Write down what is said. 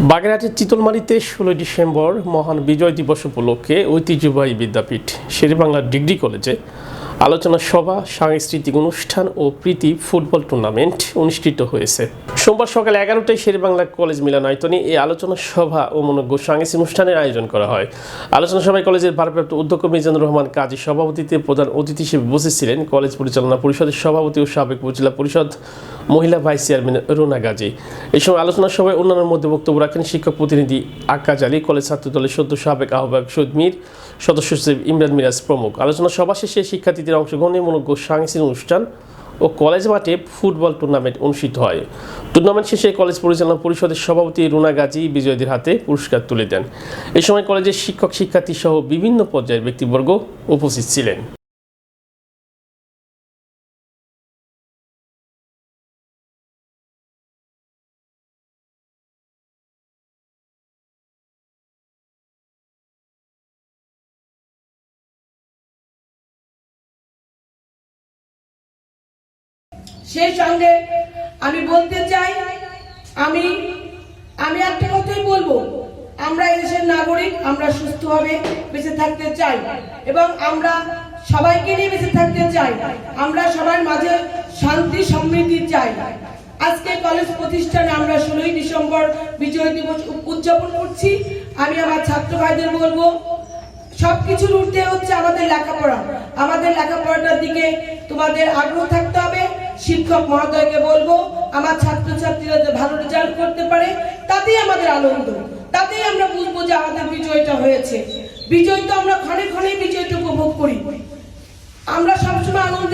বাগেরহাটের চিতলমারীতে ১৬ ডিসেম্বর মহান বিজয় দিবস উপলক্ষে ঐতিহ্যবাহী বিদ্যাপীঠ শেরেবাংলা ডিগ্রি কলেজে আলোচনা সভা, সাংস্কৃতিক অনুষ্ঠান ও প্রীতি ফুটবল টুর্নামেন্ট অনুষ্ঠিত হয়েছে। সোমবার সকাল ১১টায় শেরেবাংলা কলেজ মিলনায়তনে এই আলোচনা সভা ও মনোজ্ঞ সাংস্কৃতিক অনুষ্ঠানের আয়োজন করা হয়। আলোচনা সভায় কলেজের ভারপ্রাপ্ত অধ্যক্ষ মিজানুর রহমান কাজী সভাপতিত্বে প্রধান অতিথি হিসেবে উপস্থিত ছিলেন কলেজ পরিচালনা পরিষদের সভাপতি ও সাবেক উপজেলা পরিষদ মহিলা ভাইস চেয়ারম্যান রুনা গাজী। এই সময় আলোচনা সভায় অন্যান্যের মধ্যে বক্তব্য রাখেন শিক্ষক প্রতিনিধি আক্কাজ আলী, কলেজ ছাত্র দলের সদ্য সাবেক আহ্বায়ক সৈয়দ মীর, সদস্য সচিব ইমরান মিরাজ প্রমুখ। আলোচনা সভা শেষে শিক্ষার্থীদের অংশগ্রহণে মনোজ্ঞ সাংস্কৃতিক অনুষ্ঠান ও কলেজ মাঠে ফুটবল টুর্নামেন্ট অনুষ্ঠিত হয়। টুর্নামেন্ট শেষে কলেজ পরিচালনা পরিষদের সভাপতি রুনা গাজী বিজয়ীদের হাতে পুরস্কার তুলে দেন। এই সময় কলেজের শিক্ষক শিক্ষার্থী সহ বিভিন্ন পর্যায়ের ব্যক্তিবর্গ উপস্থিত ছিলেন। সেই সঙ্গে আমি বলতে চাই, আমি একটা কথাই বলবো, আমরা দেশের নাগরিক, আমরা সুস্থভাবে বেঁচে থাকতে চাই এবং আমরা সবাইকে নিয়ে বেঁচে থাকতে চাই। আমরা সবার মাঝে শান্তি সমৃদ্ধি চাই। আজকে কলেজ প্রতিষ্ঠানে আমরা ১৬ই ডিসেম্বর বিজয় দিবস উদযাপন করছি। আমি আমার ছাত্র ভাইদের বলবো, সবকিছুর ঊর্ধ্বে হচ্ছে আমাদের লেখাপড়া। আমাদের লেখাপড়াটার দিকে তোমাদের আগ্রহ থাকতে হবে। শিক্ষক মহোদয়কে বলবো, আমার ছাত্রছাত্রীরা যে ভালো রেজাল্ট করতে পারে তাতেই আমাদের আনন্দ, তাতেই আমরা বুঝবো যে আমাদের বিজয়টা হয়েছে। বিজয় তো আমরা ক্ষণে ক্ষণে বিজয়টা উপভোগ করি, আমরা সবসময় আনন্দ